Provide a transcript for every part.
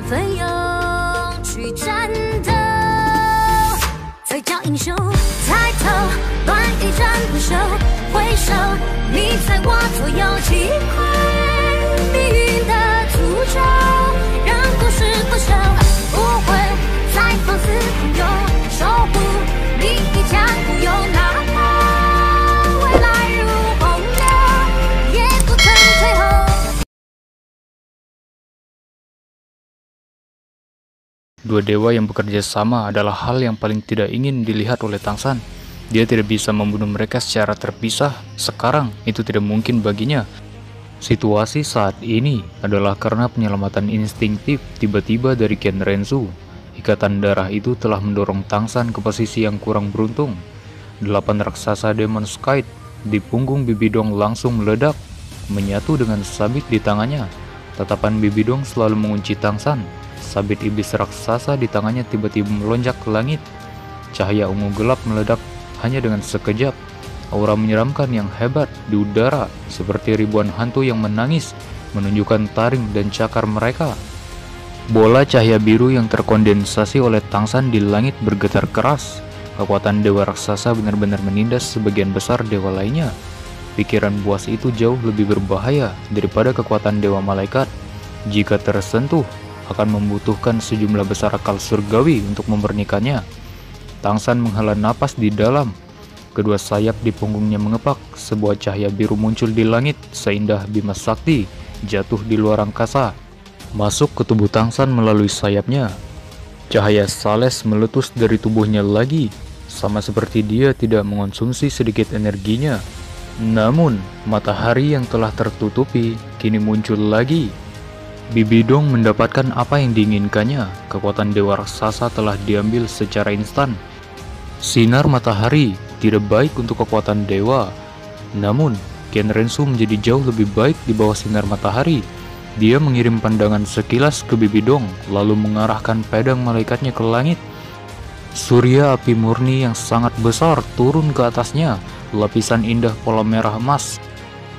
奋勇去战斗。才叫英雄，抬头，乱一战不休，回首，你在我左右，击溃命运的诅咒，让故事不朽，不会再放肆朋友，守护你的江湖，有哪怕未来如洪流，也不曾退后。Dua dewa yang bekerja sama adalah hal yang paling tidak ingin dilihat oleh Tangsan. Dia tidak bisa membunuh mereka secara terpisah. Sekarang, itu tidak mungkin baginya. Situasi saat ini adalah karena penyelamatan instingtif tiba-tiba dari Ken Rensu. Ikatan darah itu telah mendorong Tangsan ke posisi yang kurang beruntung. 8 raksasa Demon Skite di punggung Bibidong langsung meledak, menyatu dengan sabit di tangannya. Tatapan Bibidong selalu mengunci Tangsan. Sabit iblis raksasa di tangannya tiba-tiba melonjak ke langit. Cahaya ungu gelap meledak hanya dengan sekejap. Aura menyeramkan yang hebat di udara, seperti ribuan hantu yang menangis, menunjukkan taring dan cakar mereka. Bola cahaya biru yang terkondensasi oleh Tangsan di langit bergetar keras. Kekuatan dewa raksasa benar-benar menindas sebagian besar dewa lainnya. Pikiran buas itu jauh lebih berbahaya daripada kekuatan dewa malaikat. Jika tersentuh, akan membutuhkan sejumlah besar akal surgawi untuk memurnikannya. Tangsan menghela napas di dalam. Kedua sayap di punggungnya mengepak. Sebuah cahaya biru muncul di langit seindah Bima Sakti jatuh di luar angkasa, masuk ke tubuh Tangsan melalui sayapnya. Cahaya Sales meletus dari tubuhnya lagi, sama seperti dia tidak mengonsumsi sedikit energinya. Namun, matahari yang telah tertutupi kini muncul lagi. Bibidong mendapatkan apa yang diinginkannya. Kekuatan dewa raksasa telah diambil secara instan. Sinar matahari tidak baik untuk kekuatan dewa. Namun, Ken Rensu menjadi jauh lebih baik di bawah sinar matahari. Dia mengirim pandangan sekilas ke Bibidong, lalu mengarahkan pedang malaikatnya ke langit. Surya api murni yang sangat besar turun ke atasnya. Lapisan indah pola merah emas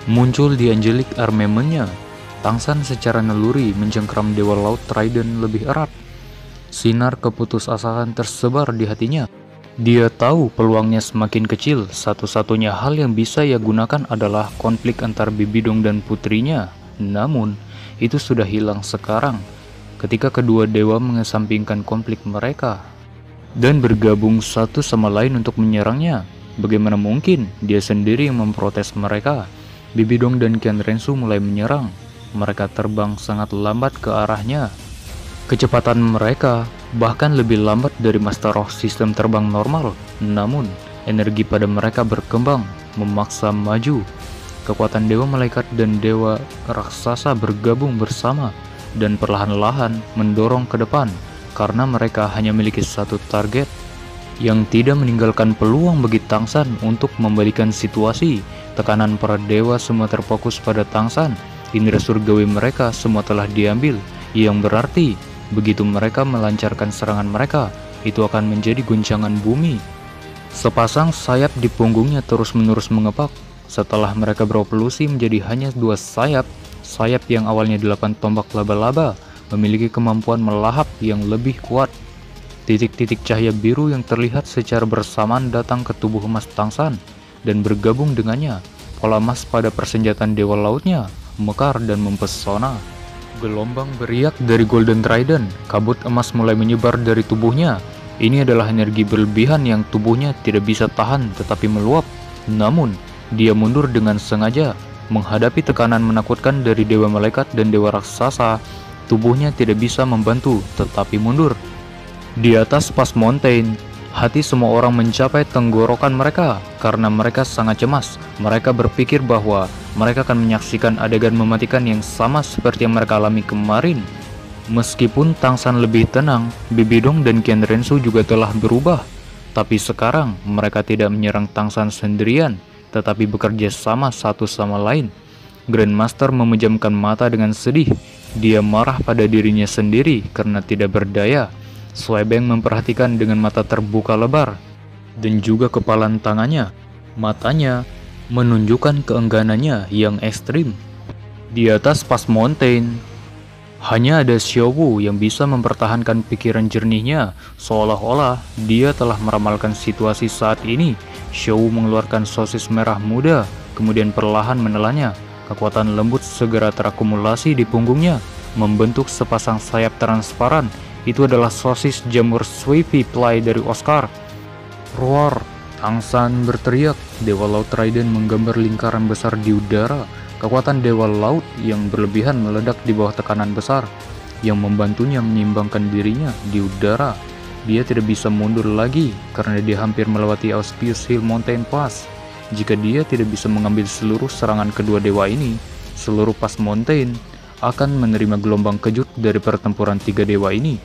muncul di Angelic Armament-nya. Tangsan secara naluri mencengkram Dewa Laut Trident lebih erat. Sinar keputusasaan tersebar di hatinya. Dia tahu peluangnya semakin kecil. Satu-satunya hal yang bisa ia gunakan adalah konflik antar Bibidong dan putrinya. Namun, itu sudah hilang sekarang ketika kedua dewa mengesampingkan konflik mereka dan bergabung satu sama lain untuk menyerangnya. Bagaimana mungkin dia sendiri yang memprotes mereka? Bibidong dan Ken Rensu mulai menyerang. Mereka terbang sangat lambat ke arahnya. Kecepatan mereka bahkan lebih lambat dari Master Roh sistem terbang normal. Namun, energi pada mereka berkembang, memaksa maju. Kekuatan dewa malaikat dan dewa raksasa bergabung bersama dan perlahan-lahan mendorong ke depan karena mereka hanya memiliki satu target yang tidak meninggalkan peluang bagi Tangsan untuk membalikan situasi. Tekanan para dewa semua terfokus pada Tangsan. Indra surgawi mereka semua telah diambil, yang berarti begitu mereka melancarkan serangan mereka, itu akan menjadi guncangan bumi. Sepasang sayap di punggungnya terus-menerus mengepak. Setelah mereka berevolusi menjadi hanya 2 sayap, sayap yang awalnya 8 tombak laba-laba memiliki kemampuan melahap yang lebih kuat. Titik-titik cahaya biru yang terlihat secara bersamaan datang ke tubuh emas Tangsan dan bergabung dengannya. Pola emas pada persenjataan dewa lautnya mekar dan mempesona. Gelombang beriak dari Golden Trident, kabut emas mulai menyebar dari tubuhnya. Ini adalah energi berlebihan yang tubuhnya tidak bisa tahan tetapi meluap. Namun, dia mundur dengan sengaja. Menghadapi tekanan menakutkan dari dewa malaikat dan dewa raksasa, tubuhnya tidak bisa membantu tetapi mundur. Di atas Pas Mountain, hati semua orang mencapai tenggorokan mereka karena mereka sangat cemas. Mereka berpikir bahwa mereka akan menyaksikan adegan mematikan yang sama seperti yang mereka alami kemarin. Meskipun Tangsan lebih tenang, Bibidong dan Ken Rensu juga telah berubah. Tapi sekarang mereka tidak menyerang Tangsan sendirian, tetapi bekerja sama satu sama lain. Grandmaster memejamkan mata dengan sedih. Dia marah pada dirinya sendiri karena tidak berdaya. Swebeng memperhatikan dengan mata terbuka lebar dan juga kepalan tangannya. Matanya menunjukkan keengganannya yang ekstrim. Di atas Pas Mountain, Hanya ada Xiaowu yang bisa mempertahankan pikiran jernihnya, seolah-olah dia telah meramalkan situasi saat ini. Xiaowu mengeluarkan sosis merah muda, kemudian perlahan menelannya. Kekuatan lembut segera terakumulasi di punggungnya, membentuk sepasang sayap transparan. Itu adalah sosis jamur Sweepy Fly dari Oscar. Roar! Tangsan berteriak. Dewa Laut Raiden menggambar lingkaran besar di udara. Kekuatan Dewa Laut yang berlebihan meledak di bawah tekanan besar, yang membantunya menyeimbangkan dirinya di udara. Dia tidak bisa mundur lagi karena dia hampir melewati Auspicious Hill Mountain Pass. Jika dia tidak bisa mengambil seluruh serangan kedua dewa ini, seluruh Pass Mountain akan menerima gelombang kejut dari pertempuran tiga dewa ini.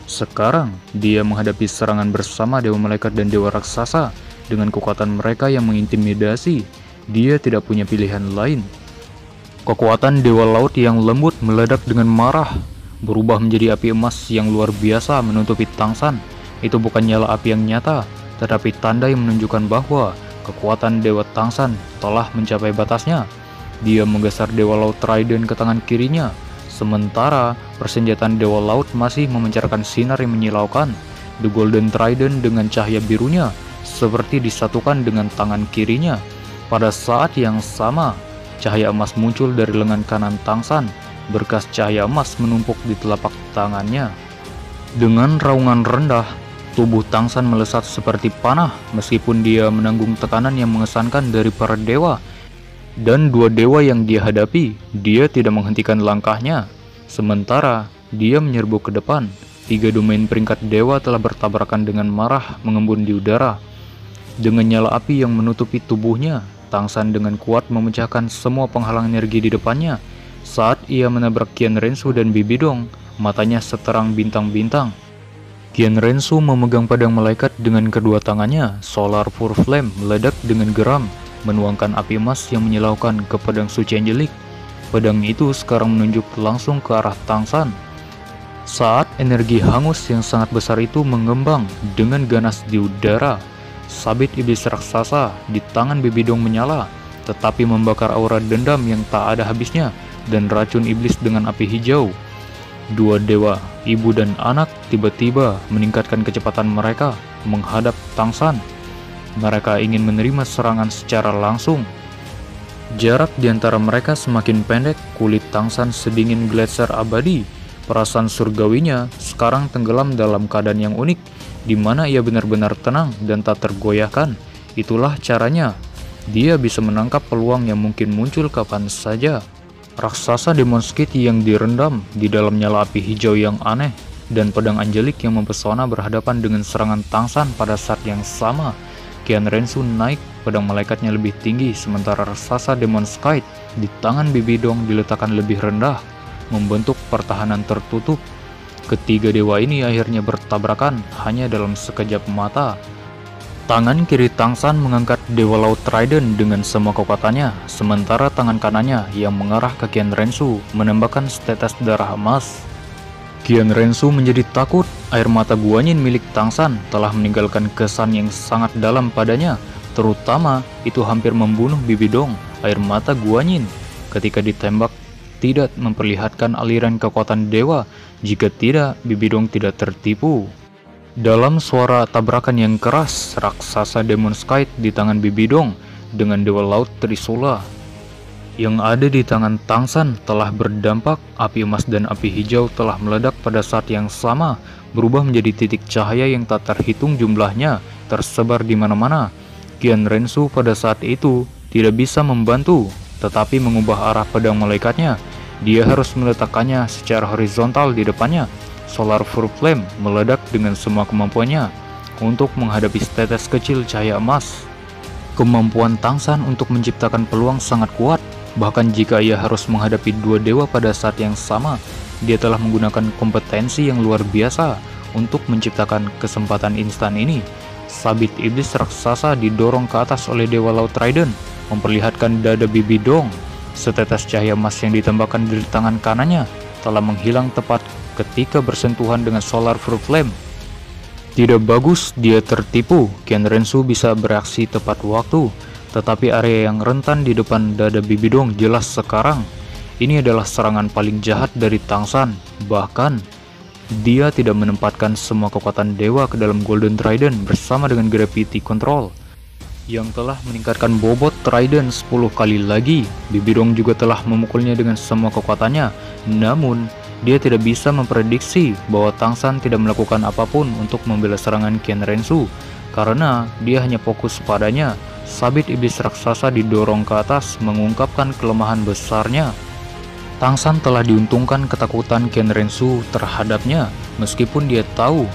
Sekarang, dia menghadapi serangan bersama Dewa Malaikat dan Dewa Raksasa dengan kekuatan mereka yang mengintimidasi. Dia tidak punya pilihan lain. Kekuatan Dewa Laut yang lembut meledak dengan marah, berubah menjadi api emas yang luar biasa menutupi Tangsan. Itu bukan nyala api yang nyata, tetapi tanda yang menunjukkan bahwa kekuatan Dewa Tangsan telah mencapai batasnya. Dia menggeser Dewa Laut Raiden ke tangan kirinya, sementara persenjataan Dewa Laut masih memancarkan sinar yang menyilaukan. The Golden Trident dengan cahaya birunya seperti disatukan dengan tangan kirinya. Pada saat yang sama, cahaya emas muncul dari lengan kanan Tangsan. Berkas cahaya emas menumpuk di telapak tangannya. Dengan raungan rendah, tubuh Tangsan melesat seperti panah meskipun dia menanggung tekanan yang mengesankan dari para dewa. Dan dua dewa yang dia hadapi, dia tidak menghentikan langkahnya. Sementara dia menyerbu ke depan, tiga domain peringkat dewa telah bertabrakan dengan marah mengembun di udara. Dengan nyala api yang menutupi tubuhnya, Tangsan dengan kuat memecahkan semua penghalang energi di depannya. Saat ia menabrak Qian Rensu dan Bibi Dong, matanya seterang bintang-bintang. Qian Rensu memegang pedang malaikat dengan kedua tangannya. Solar Pure Flame meledak dengan geram, menuangkan api emas yang menyilaukan ke pedang suci Angelic. Pedang itu sekarang menunjuk langsung ke arah Tangsan. Saat energi hangus yang sangat besar itu mengembang dengan ganas di udara, sabit iblis raksasa di tangan Bibi Dong menyala, tetapi membakar aura dendam yang tak ada habisnya dan racun iblis dengan api hijau. Dua dewa, ibu dan anak, tiba-tiba meningkatkan kecepatan mereka menghadap Tangsan. Mereka ingin menerima serangan secara langsung. Jarak di antara mereka semakin pendek, kulit Tangsan sedingin gletser abadi. Perasaan surgawinya sekarang tenggelam dalam keadaan yang unik, di mana ia benar-benar tenang dan tak tergoyahkan. Itulah caranya. Dia bisa menangkap peluang yang mungkin muncul kapan saja. Raksasa Demon Skid yang direndam di dalam nyala api hijau yang aneh, dan pedang Angelic yang mempesona berhadapan dengan serangan Tangsan pada saat yang sama. Qian Rensu naik, pedang malaikatnya lebih tinggi, sementara raksasa Demon Skid di tangan Bibi Dong diletakkan lebih rendah, membentuk pertahanan tertutup. Ketiga dewa ini akhirnya bertabrakan hanya dalam sekejap mata. Tangan kiri Tangsan mengangkat Dewa Laut Raiden dengan semua kekuatannya, sementara tangan kanannya yang mengarah ke Qian Rensu menembakkan setetes darah emas. Qian Rensu menjadi takut. Air mata Guanyin milik Tangsan telah meninggalkan kesan yang sangat dalam padanya, terutama itu hampir membunuh Bibi Dong. Air mata Guanyin ketika ditembak tidak memperlihatkan aliran kekuatan dewa. Jika tidak, Bibi Dong tidak tertipu. Dalam suara tabrakan yang keras, raksasa Demon Skid di tangan Bibi Dong dengan Dewa Laut Trisula yang ada di tangan Tangsan telah berdampak. Api emas dan api hijau telah meledak pada saat yang sama, berubah menjadi titik cahaya yang tak terhitung jumlahnya, tersebar di mana-mana. Qian Rensu pada saat itu tidak bisa membantu, tetapi mengubah arah pedang malaikatnya. Dia harus meletakkannya secara horizontal di depannya. Solar Pure Flame meledak dengan semua kemampuannya untuk menghadapi setetes kecil cahaya emas. Kemampuan Tangsan untuk menciptakan peluang sangat kuat. Bahkan jika ia harus menghadapi dua dewa pada saat yang sama, dia telah menggunakan kompetensi yang luar biasa untuk menciptakan kesempatan instan ini. Sabit iblis raksasa didorong ke atas oleh Dewa Laut Raiden, memperlihatkan dada Bibi Dong. Setetes cahaya emas yang ditembakkan dari tangan kanannya telah menghilang tepat ketika bersentuhan dengan Solar Pure Flame. Tidak bagus, dia tertipu. Qian Rensu bisa bereaksi tepat waktu, tetapi area yang rentan di depan dada Bibi Dong jelas sekarang. ini adalah serangan paling jahat dari Tangsan. Bahkan, dia tidak menempatkan semua kekuatan dewa ke dalam Golden Trident bersama dengan Gravity Control yang telah meningkatkan bobot Trident 10 kali lagi. Bibidong juga telah memukulnya dengan semua kekuatannya. Namun, dia tidak bisa memprediksi bahwa Tangsan tidak melakukan apapun untuk membela serangan Ken Rensu, karena dia hanya fokus padanya. Sabit iblis raksasa didorong ke atas, mengungkapkan kelemahan besarnya. Tangsan telah diuntungkan ketakutan Ken Rensu terhadapnya, meskipun dia tahu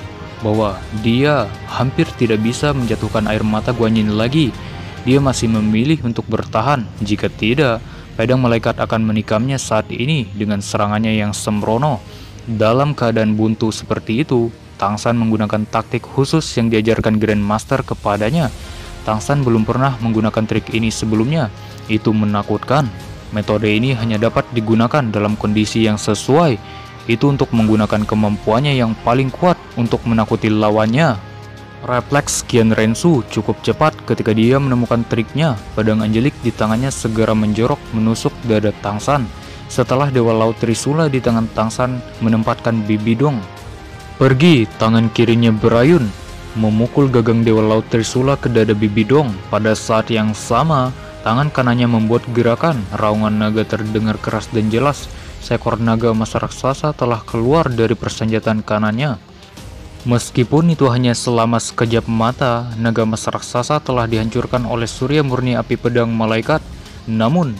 bahwa dia hampir tidak bisa menjatuhkan air mata Guan Yin lagi. Dia masih memilih untuk bertahan. Jika tidak, pedang malaikat akan menikamnya saat ini dengan serangannya yang sembrono. Dalam keadaan buntu seperti itu, Tangsan menggunakan taktik khusus yang diajarkan Grandmaster kepadanya. Tangsan belum pernah menggunakan trik ini sebelumnya. Itu menakutkan. Metode ini hanya dapat digunakan dalam kondisi yang sesuai. Itu untuk menggunakan kemampuannya yang paling kuat untuk menakuti lawannya. Refleks Ken Rensu cukup cepat ketika dia menemukan triknya. Pedang Angelik di tangannya segera menjorok menusuk dada Tangsan. Setelah Dewa Laut Trisula di tangan Tangsan menempatkan Bibidong, pergi, tangan kirinya berayun, memukul gagang Dewa Laut Trisula ke dada Bibidong. Pada saat yang sama, tangan kanannya membuat gerakan. Raungan naga terdengar keras dan jelas. Seekor naga emas raksasa telah keluar dari persenjataan kanannya. Meskipun itu hanya selama sekejap mata, naga emas raksasa telah dihancurkan oleh surya murni api pedang malaikat. Namun,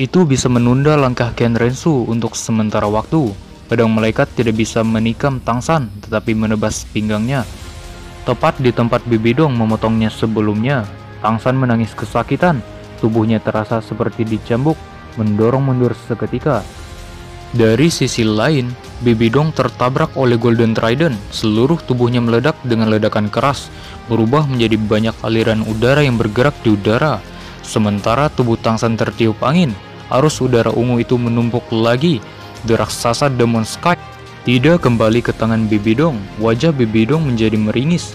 itu bisa menunda langkah Ken Rensu untuk sementara waktu. Pedang malaikat tidak bisa menikam Tangsan, tetapi menebas pinggangnya. Tepat di tempat Bibidong memotongnya sebelumnya, Tangsan menangis kesakitan. Tubuhnya terasa seperti dicambuk, mendorong mundur seketika. Dari sisi lain, Bibidong tertabrak oleh Golden Trident. Seluruh tubuhnya meledak dengan ledakan keras, berubah menjadi banyak aliran udara yang bergerak di udara. Sementara tubuh Tangsan tertiup angin, arus udara ungu itu menumpuk lagi. The raksasa Demon Sky tidak kembali ke tangan Bibidong. Wajah Bibidong menjadi meringis.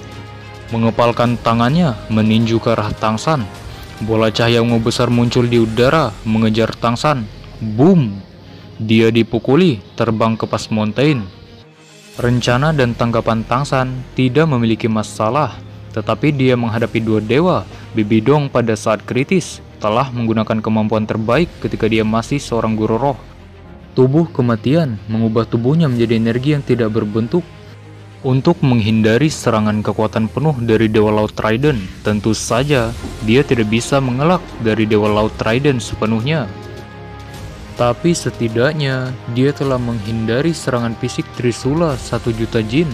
Mengepalkan tangannya, meninju ke arah Tangsan. Bola cahaya ungu besar muncul di udara, mengejar Tangsan. Boom! Dia dipukuli, terbang ke Pas Mountain. Rencana dan tanggapan Tangsan tidak memiliki masalah, tetapi dia menghadapi dua dewa. Bibidong pada saat kritis telah menggunakan kemampuan terbaik ketika dia masih seorang guru roh. Tubuh kematian mengubah tubuhnya menjadi energi yang tidak berbentuk. Untuk menghindari serangan kekuatan penuh dari Dewa Laut Trident, tentu saja dia tidak bisa mengelak dari Dewa Laut Trident sepenuhnya. Tapi setidaknya dia telah menghindari serangan fisik Trisula 1 juta jin.